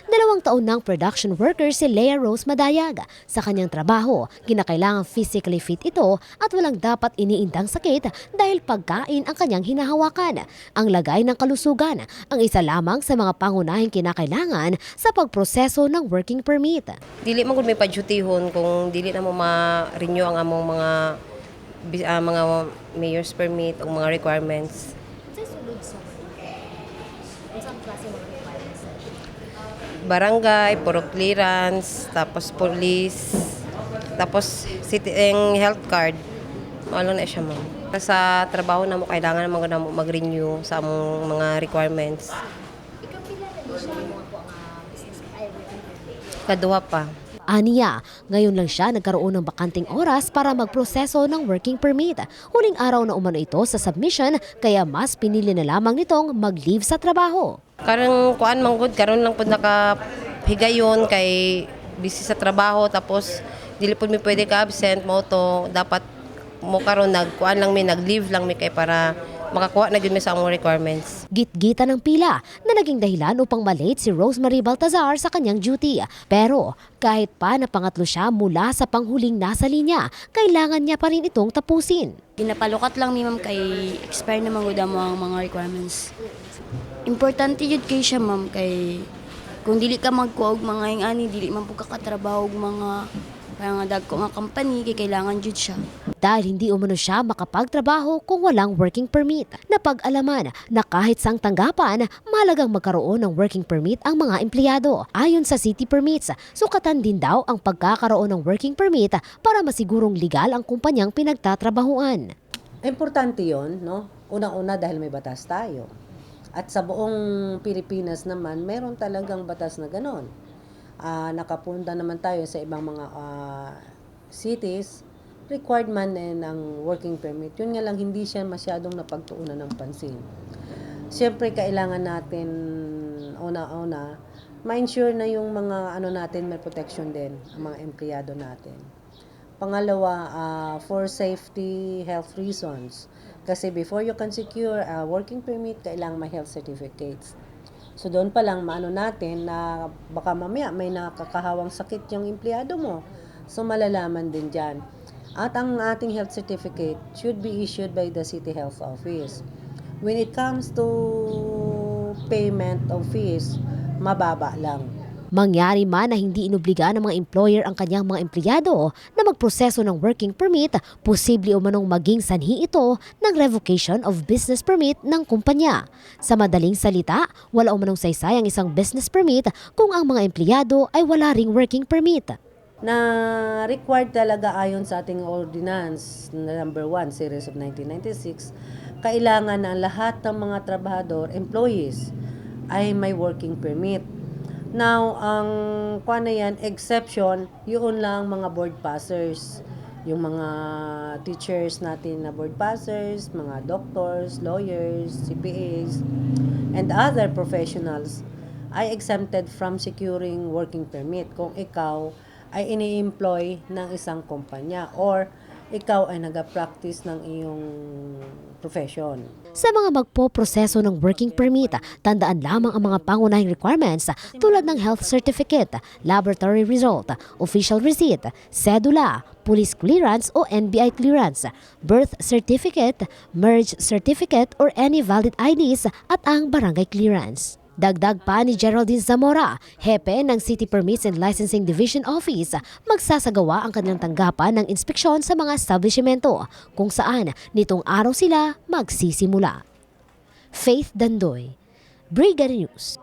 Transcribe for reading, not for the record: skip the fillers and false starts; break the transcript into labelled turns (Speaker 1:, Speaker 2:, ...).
Speaker 1: 2 taon ng production worker si Lea Rose Madayag. Sa kanyang trabaho, kinakailangang physically fit ito at walang dapat iniindang sakit dahil pagkain ang kanyang hinahawakan. Ang lagay ng kalusugan ang isa lamang sa mga pangunahing kinakailangan sa pagproseso ng working permit.
Speaker 2: Dili man gud may padyutihon kung dili na mo ma-renew ang among mga mayor's permit o mga requirements. Barangay, puro clearance, tapos police, tapos city health card. Malo na siya mo. Sa trabaho na mo kailangan naman na mag-renew sa among mga requirements. Kaduha pa.
Speaker 1: Aniya, ngayon lang siya nagkaroon ng bakanting oras para magproseso ng working permit. Huling araw na umano ito sa submission kaya mas pinili na lamang nitong mag-leave sa trabaho.
Speaker 2: Karong kuan manggod karon lang pud nakahigayon kay busy sa trabaho tapos dili pud mi pwede ka absent mo to dapat mo karon nagkuan lang mi nag-leave lang mi kay para makakuha na gyud mi sa among requirements.
Speaker 1: Gitgita ng pila na naging dahilan upang malate si Rosemary Baltazar sa kanyang duty. Pero kahit pa na pangatlo siya mula sa panghuling nasa linya, kailangan niya pa rin itong tapusin.
Speaker 3: Ginapalukat lang ni ma'am kay expire na magud mo ang mga requirements. Importante jud kay siya ma'am kay kung dili ka magkuog mga ingani dili man pud ka katrabaho og mga parang dagko nga company kay kailangan jud siya.
Speaker 1: Dahil hindi umano siya makapagtrabaho kung walang working permit. Napag-alaman na kahit sang tanggapan, mahalagang magkaroon ng working permit ang mga empleyado. Ayon sa City Permits, sukatan din daw ang pagkakaroon ng working permit para masigurong legal ang kumpanyang pinagtatrabahuan.
Speaker 4: Importante yon, no? Unang-una dahil may batas tayo. At sa buong Pilipinas naman, meron talagang batas na ganon. Nakapunda naman tayo sa ibang mga cities, required man ng working permit. Yun nga lang, hindi siya masyadong napagtuunan ng pansin. Siyempre, kailangan natin, una-una, ma-ensure na yung mga natin may protection din, ang mga empleyado natin. Pangalawa, for safety, health reasons. Kasi before you can secure a working permit, kailangan may health certificates. So doon pa lang maano natin na baka mamaya may nakakahawang sakit yung empleyado mo. So malalaman din dyan. At ang ating health certificate should be issued by the City Health Office. When it comes to payment of fees, mababa lang.
Speaker 1: Mangyari man na hindi inobliga ng mga employer ang kanyang mga empleyado na magproseso ng working permit, posible umanong maging sanhi ito ng revocation of business permit ng kumpanya. Sa madaling salita, wala umanong saysay ang isang business permit kung ang mga empleyado ay wala ring working permit.
Speaker 4: Na required talaga ayon sa ating ordinance number 1 series of 1996, kailangan na lahat ng mga trabahador, employees, ay may working permit. Now, ang exception, yun lang mga board passers, yung mga teachers natin na board passers, mga doctors, lawyers, CPAs, and other professionals ay exempted from securing working permit kung ikaw ay ini-employ ng isang kumpanya or ikaw ay nag-practice ng iyong profession.
Speaker 1: Sa mga magpoproseso ng working permit, tandaan lamang ang mga pangunahing requirements tulad ng health certificate, laboratory result, official receipt, cedula, police clearance o NBI clearance, birth certificate, marriage certificate or any valid IDs at ang barangay clearance. Dagdag pa ni Geraldine Zamora, hepe ng City Permits and Licensing Division Office, magsasagawa ang kanilang tanggapan ng inspeksyon sa mga establishmento kung saan nitong araw sila magsisimula. Faith Dandoy, Brigada News.